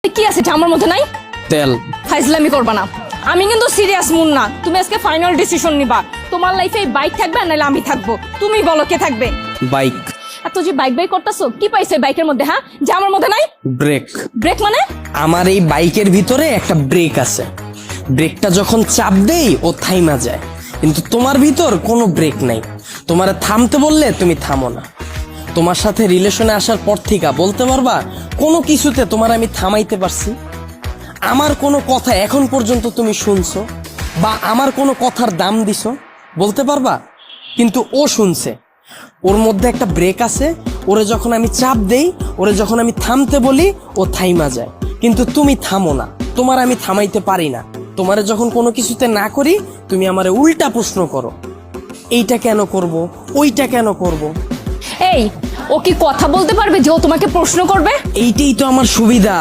কি আছে যে আমার মধ্যে নাই? তেল। ফাইজলামি করবা না, আমি কিন্তু সিরিয়াস মুন না। তুমি আজকে ফাইনাল ডিসিশন নিবা। তোমার লাইফে বাইক থাকবে নাহলে আমি থাকবো, তুমি বলো কে থাকবে? বাইক। এত যে বাইক বাইক করতেছো, কি পাইছো বাইকের মধ্যে? হ্যাঁ, যে আমার মধ্যে নাই? ব্রেক। ব্রেক মানে? আমার এই বাইকের ভিতরে একটা ব্রেক আছে, ব্রেকটা যখন চাপ দেই ও থাইমা যায়, কিন্তু তোমার ভিতর কোনো ব্রেক নাই। তোমার থামতে বললে তুমি থামো না। তোমার সাথে রিলেশনে আসার পর থেকে বলতে পারবা কোনো কিছুতে তোমার আমি থামাইতে পারছি? আমার কোনো কথা এখন পর্যন্ত তুমি শুনছো বা আমার কোনো কথার দাম দিছো বলতে পারবা? কিন্তু ও শুনছে, ওর মধ্যে একটা ব্রেক আছে, ওরে যখন আমি চাপ দেই, ওরে যখন আমি থামতে বলি ও থাইমা যায়, কিন্তু তুমি থামো না। তোমার আমি থামাইতে পারি না। তোমারে যখন কোনো কিছুতে না করি তুমি আমারে উল্টা প্রশ্ন করো, এইটা কেন করব, ওইটা কেন করব। এই, ও কি কথা বলতে পারবে যে ও তোমাকে প্রশ্ন করবে? এইটাই তো আমার সুবিধা।